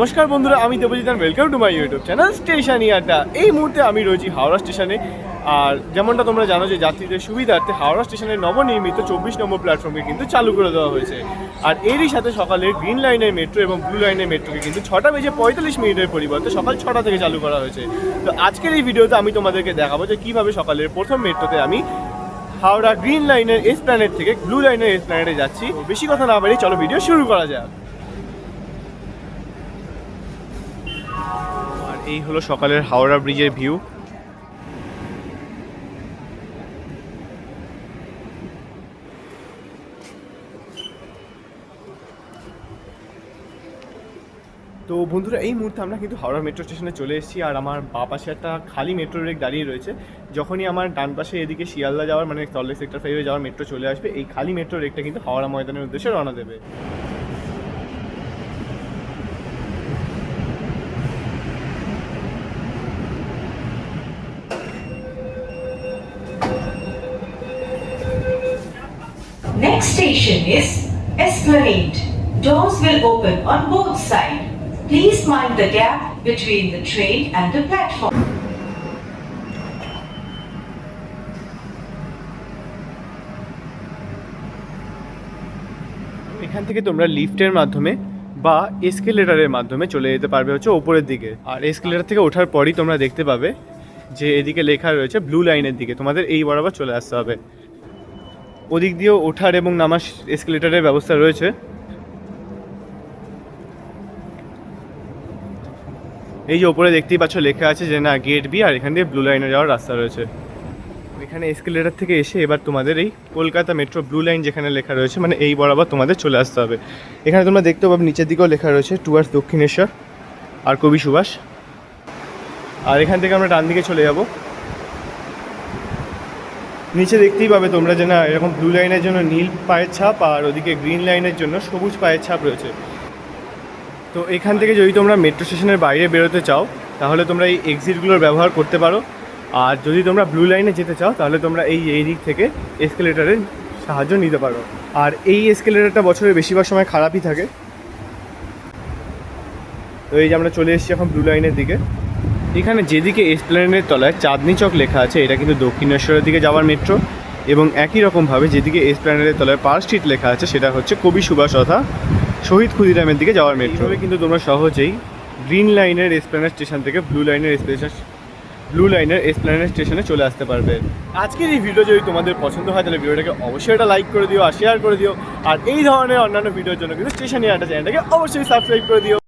নমস্কার বন্ধুরা, আমি দেবজিৎ আর welcome to my YouTube channel station Adda. এই মুহূর্তে আমি রয়েছি হাওড়া স্টেশনে। আর যেমনটা তোমরা জানো যে যাত্রীদের সুবিধার্থে হাওড়া স্টেশনের নবনির্মিত 24 নম্বর প্ল্যাটফর্মকে কিন্তু চালু করে দেওয়া হয়েছে। আর এরই সাথে সকালের গ্রিন লাইনের মেট্রো এবং ব্লু লাইনের মেট্রোকে কিন্তু 6:45 পরিবর্তে সকাল 6টা থেকে চালু করা হয়েছে। তো আজকের এই ভিডিওতে আমি তোমাদেরকে দেখাবো যে কীভাবে সকালের প্রথম মেট্রোতে আমি হাওড়া গ্রিন লাইনের এসপ্ল্যানেড থেকে ব্লু লাইনের এসপ্ল্যানেডে যাচ্ছি। বেশি কথা না বাড়িয়ে চলো ভিডিও শুরু করা যাক। এই হলো সকালের হাওড়া ব্রিজের ভিউ। তো বন্ধুরা, এই মুহূর্তে আমরা কিন্তু হাওড়া মেট্রো স্টেশনে চলে এসেছি। আর আমার বাঁ পাশে একটা খালি মেট্রো রেক দাঁড়িয়ে রয়েছে। যখনই আমার ডান পাশে এদিকে শিয়ালদা যাওয়ার মানে সল্টলেক সেক্টর 5 যাওয়ার মেট্রো চলে আসবে, এই খালি মেট্রো রেকটা কিন্তু হাওড়া ময়দানের উদ্দেশ্যে রওনা দেবে। Next station is Esplanade. Doors will open on both sides. Please mind the gap between the train and the platform. এখান থেকে তোমরা লিফটের মাধ্যমে বা এসকেলেটারের মাধ্যমে চলে যেতে পারবে হচ্ছে ওপরের দিকে। আর এসকেলেটার থেকে ওঠার পরই তোমরা দেখতে পাবে যে এদিকে লেখা রয়েছে ব্লু লাইনের দিকে। তোমাদের এই বরাবর চলে আসতে হবে। ওদিক দিয়েও ওঠার এবং নামার এসকেলেটারের ব্যবস্থা রয়েছে। এই যে ওপরে দেখতেই পাচ্ছ লেখা আছে যে না গেট বি, আর এখান দিয়ে ব্লু লাইনে যাওয়ার রাস্তা রয়েছে। এখানে এসকেলেটার থেকে এসে এবার তোমাদের এই কলকাতা মেট্রো ব্লু লাইন যেখানে লেখা রয়েছে মানে এই বরাবর তোমাদের চলে আসতে হবে। এখানে তোমরা দেখতে পাবে নিচের দিকেও লেখা রয়েছে টুয়ার্ডস দক্ষিণেশ্বর আর কবি সুভাষ। আর এখান থেকে আমরা ডান দিকে চলে যাব। নিচে দেখতেই পাবে তোমরা যে না এরকম ব্লু লাইনের জন্য নীল পায়ের ছাপ আর ওদিকে গ্রিন লাইনের জন্য সবুজ পায়ের ছাপ রয়েছে। তো এখান থেকে যদি তোমরা মেট্রো স্টেশনের বাইরে বেরোতে চাও তাহলে তোমরা এই এক্সিটগুলোর ব্যবহার করতে পারো। আর যদি তোমরা ব্লু লাইনে যেতে চাও তাহলে তোমরা এই দিক থেকে এসকেলেটারের সাহায্য নিতে পারো। আর এই এসকেলেটারটা বছরের বেশিরভাগ সময় খারাপই থাকে। তো এই যে আমরা চলে এসেছি এখন ব্লু লাইনের দিকে। এখানে যেদিকে এসপ্ল্যানেডের তলায় চাঁদনি চক লেখা আছে এটা কিন্তু দক্ষিণেশ্বরের দিকে যাওয়ার মেট্রো, এবং একই রকমভাবে যেদিকে এসপ্ল্যানেডের তলায় পার্ক স্ট্রিট লেখা আছে সেটা হচ্ছে কবি সুভাষ তথা শহীদ ক্ষুদিরামের দিকে যাওয়ার মেট্রো। কিন্তু তোমরা সহজেই গ্রিন লাইনের এসপ্ল্যানেড স্টেশন থেকে ব্লু লাইনের এসপ্ল্যানেড স্টেশনে চলে আসতে পারবে। আজকের এই ভিডিও যদি তোমাদের পছন্দ হয় তাহলে ভিডিওটাকে অবশ্যই একটা লাইক করে দিও আর শেয়ার করে দিও। আর এই ধরনের অন্যান্য ভিডিওর জন্য কিন্তু স্টেশন আড্ডা চ্যানেলটাকে অবশ্যই সাবস্ক্রাইব করে দিও।